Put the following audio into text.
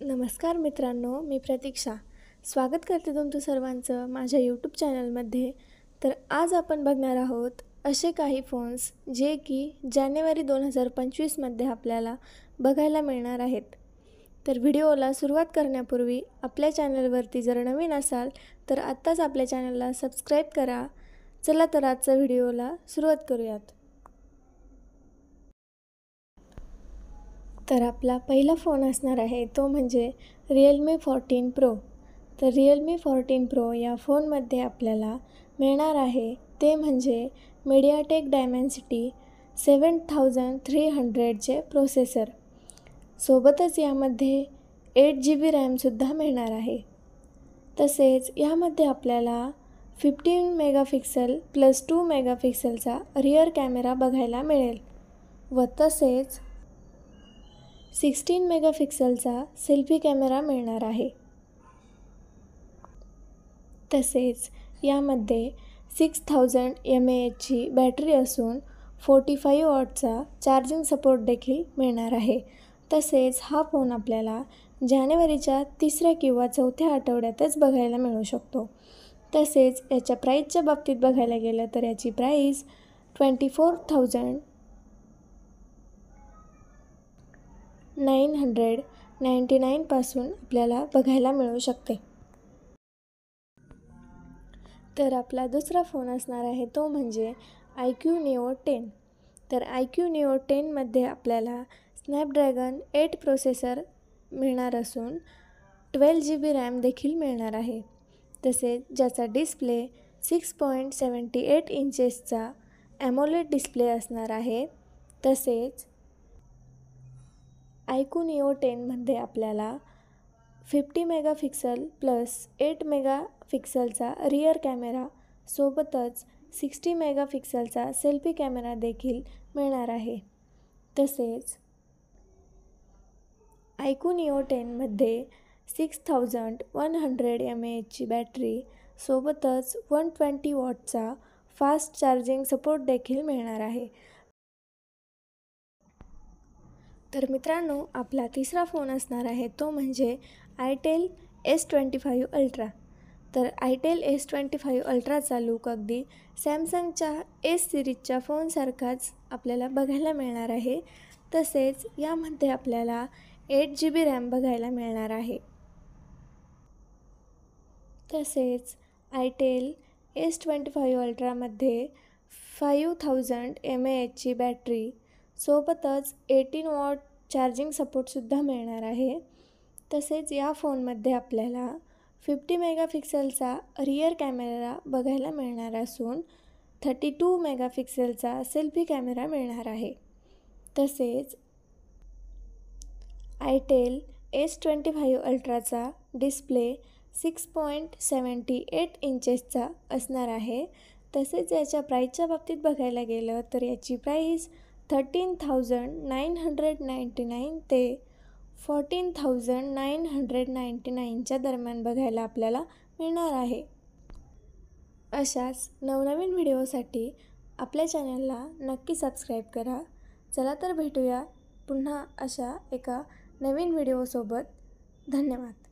नमस्कार मित्रांनो, मी प्रतीक्षा स्वागत करते तुमचं सर्वांचं माझ्या यूट्यूब चॅनलमध्ये. तर आज आपण बघणार आहोत असे काही फोन्स जे की जानेवारी 2025मध्ये आपल्याला बघायला मिळणार आहेत. तर व्हिडिओला सुरुवात करण्यापूर्वी आपल्या चॅनलवरती जर नवीन असाल तर आत्ताच आपल्या चॅनलला सबस्क्राईब करा. चला तर आजच्या व्हिडिओला सुरुवात करूयात. तर आपला पहिला फोन असणार आहे तो म्हणजे Realme 14 Pro. तर Realme 14 Pro या फोनमध्ये आपल्याला मिळणार आहे ते म्हणजे MediaTek Dimensity 7300चे प्रोसेसर. सोबतच यामध्ये 8GB रॅमसुद्धा मिळणार आहे. तसेच यामध्ये आपल्याला 15 मेगापिक्सल प्लस 2 मेगापिक्सलचा रिअर कॅमेरा बघायला मिळेल व तसेच 16 मेगापिक्सलचा सेल्फी कॅमेरा मिळणार आहे. तसेच यामध्ये 6000 mAhची बॅटरी असून 45 वॉटचा चार्जिंग सपोर्ट देखील मिळणार आहे. तसेच हा फोन आपल्याला जानेवारीच्या 3ऱ्या किंवा 4थ्या आठवड्यातच बघायला मिळू शकतो. तसेच याच्या प्राईसच्या बाबतीत बघायला गेलं तर याची प्राईस 24,999 पासून आपल्याला बघायला मिळू शकते. तर आपला दुसरा फोन असणार आहे तो म्हणजे iQOO Neo 10. तर iQOO Neo 10मध्ये आपल्याला स्नॅपड्रॅगन 8 प्रोसेसर मिळणार असून 12GB रॅम देखील मिळणार आहे. तसेच ज्याचा डिस्प्ले 6.78 इंचेसचा ॲमोलेड डिस्प्ले असणार आहे. तसेच iQOO Neo 10मध्ये आपल्याला 50 मेगापिक्सल प्लस 8 मेगापिक्सलचा रिअर कॅमेरा सोबतच 60 मेगापिक्सलचा सेल्फी कॅमेरा देखील मिळणार आहे. तसेच iQOO Neo 10मध्ये 6100 mAhची बॅटरी सोबतच 120 वॉटचा फास्ट चार्जिंग सपोर्ट देखील मिळणार आहे. तर मित्रांनो, आपला तिसरा फोन असणार आहे तो म्हणजे itel S25 Ultra. तर itel S25 Ultraचा लूक अगदी सॅमसंगच्या S सिरीजच्या फोनसारखाच आपल्याला बघायला मिळणार आहे. तसेच यामध्ये आपल्याला 8GB रॅम बघायला मिळणार आहे. तसेच itel S25 Ultraमध्ये 5000 mAhची बॅटरी सोबतच 18 वॉट चार्जिंग सपोर्टसुद्धा मिळणार आहे. तसेच या फोनमध्ये आपल्याला 50 मेगापिक्सलचा रिअर कॅमेरा बघायला मिळणार असून 32 मेगापिक्सलचा सेल्फी कॅमेरा मिळणार आहे. तसेच itel S25 Ultraचा डिस्प्ले 6.78 इंचेसचा असणार आहे. तसेच याच्या प्राईसच्या बाबतीत बघायला गेलं तर याची प्राईस 13,999 ते 14,999च्या दरम्यान बघायला आपल्याला मिळणार आहे. अशाच नवनवीन व्हिडिओसाठी आपल्या चॅनलला नक्की सबस्क्राईब करा. चला तर भेटूया पुन्हा अशा एका नवीन व्हिडिओसोबत. धन्यवाद.